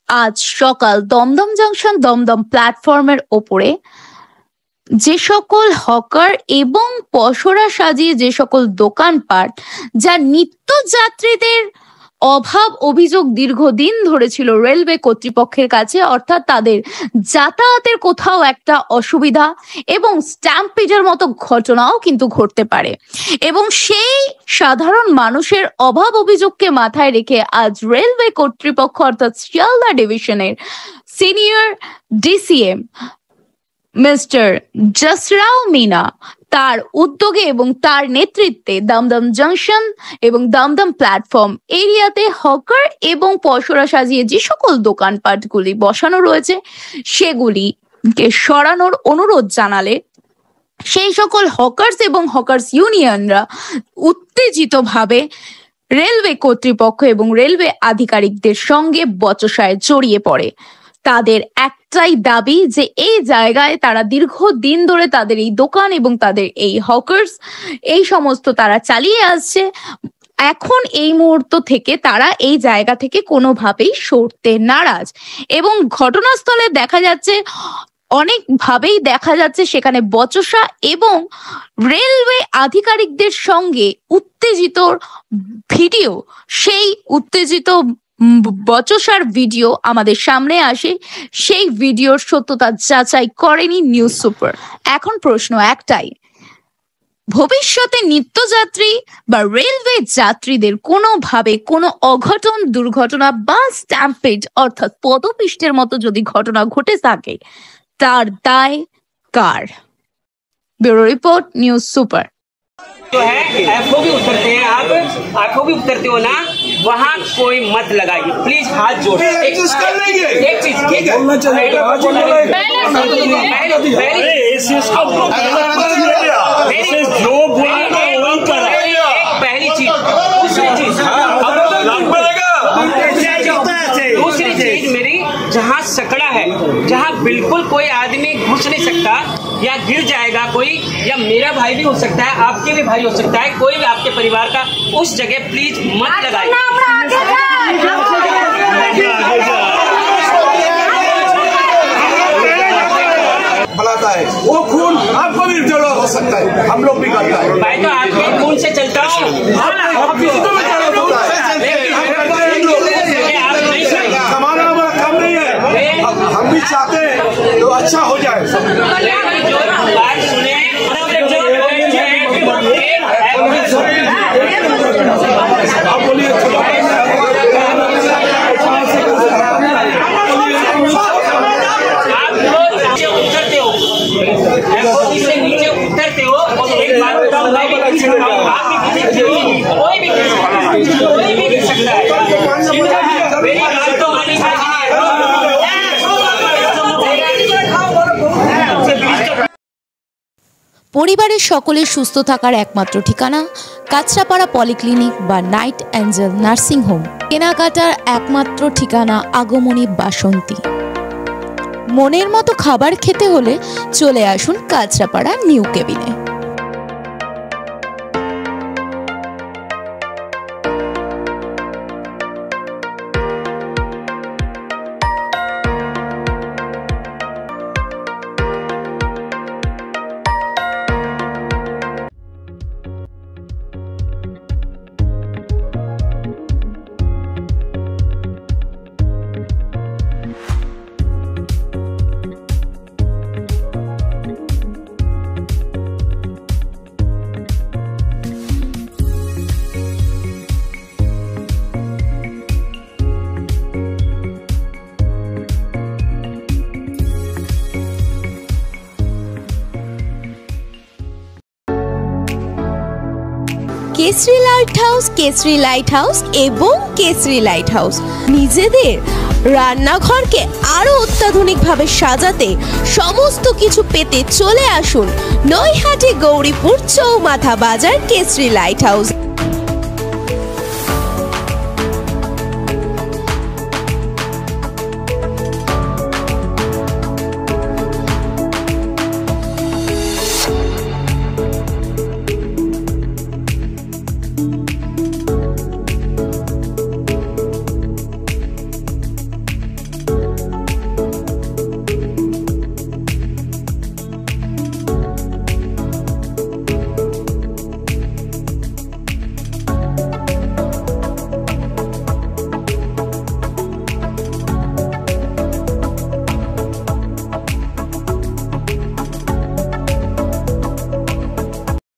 আজ সকাল দমদম জংশন দমদম প্ল্যাটফর্মের ওপরে যে সকল হকার এবং পসরা সাজিয়ে যে সকল দোকানপাট যা নিত্যযাত্রীদের অভাব অভিযোগ দীর্ঘদিন ধরে ছিল রেলওয়ে কর্তৃপক্ষের কাছে, অর্থাৎ তাদের যাতায়াতের কোথাও একটা অসুবিধা এবং স্ট্যাম্পিডের মতো ঘটনাও কিন্তু ঘটতে পারে, এবং সেই সাধারণ মানুষের অভাব অভিযোগকে মাথায় রেখে আজ রেলওয়ে কর্তৃপক্ষ অর্থাৎ শিয়ালদা ডিভিশনের সিনিয়র ডিসিএম মিস্টার জসরাও মিনা তার উদ্যোগে এবং তার নেতৃত্বে দমদম জংশন এবং দমদম প্ল্যাটফর্ম এরিয়াতে হকার এবং পসরা সাজিয়ে যে সকল দোকানপাটগুলি বসানো রয়েছে সেগুলিকে সরানোর অনুরোধ জানালে সেই সকল হকার্স এবং হকার্স ইউনিয়নরা উত্তেজিতভাবে রেলওয়ে কর্তৃপক্ষ এবং রেলওয়ে আধিকারিকদের সঙ্গে বচসায় জড়িয়ে পড়ে। তাদের একটাই দাবি যে এই জায়গায় তারা দীর্ঘদিন ধরে তাদের এই দোকান এবং তাদের এই হকার্স এই সমস্ত তারা চালিয়ে আসছে। এখন এই মুহূর্ত থেকে তারা এই জায়গা থেকে কোনোভাবেই সরতে নারাজ, এবং ঘটনাস্থলে দেখা যাচ্ছে অনেকভাবেই দেখা যাচ্ছে সেখানে বচসা এবং রেলওয়ে আধিকারিকদের সঙ্গে উত্তেজিত ভিডিও, সেই উত্তেজিত বচসার ভিডিও আমাদের সামনে আসে। সেই ভিডিওর সত্যতা যাচাই করেনি নিউজ সুপার। এখন প্রশ্ন একটাই, ভবিষ্যতে নিত্যযাত্রী বা রেলওয়ে যাত্রীদের কোনোভাবে কোনো অঘটন দুর্ঘটনা বা স্ট্যাম্পিড অর্থাৎ পদপিষ্টের মতো যদি ঘটনা ঘটে থাকে তার দায় কার? Bureau report, news super. जो है एफओ भी उतरते हैं, आप एफओ भी उतरते हो ना, वहाँ कोई मत लगाइए प्लीज, हाथ जोड़। एक चीज पहली चीज, दूसरी चीज मेरी, जहाँ सकड़ा है, जहाँ बिल्कुल कोई आदमी घुस नहीं सकता या गिर जाएगा कोई, या मेरा भाई भी हो सकता है, आपके भी भाई हो सकता है, कोई भी आपके परिवार का, उस जगह प्लीज मत लगाइए। बनाता है वो खून आपको भी जड़ा हो सकता है, हम लोग भी करता है। भाई तो आपके खून से चलता हूँ, हमारा कम नहीं है, हम भी चाहते हैं तो अच्छा हो जाए। बात सुने, आप बोलिए, आप लोग नीचे उतरते हो, से नीचे उतरते हो, एक बात बताओ, आप भी गिरते हो, कोई भी गिर सकता है, मेरी बात तो मानी चाहिए। পরিবারের সকলের সুস্থ থাকার একমাত্র ঠিকানা কাঁচরাপাড়া পলিক্লিনিক বা নাইট অ্যাঞ্জেল নার্সিং হোম। কেনাকাটার একমাত্র ঠিকানা আগমনী বাসন্তী। মনের মতো খাবার খেতে হলে চলে আসুন কাঁচরাপাড়া নিউ কেবিনে। Kesari light house, Kesari light house এবং কেসরি লাইট হাউস নিজেদের রান্নাঘরকে আরো অত্যাধুনিকভাবে সাজাতে সমস্ত কিছু পেতে চলে আসুন নৈহাটি গৌরীপুর চৌমাথা বাজার কেসরি লাইট হাউস।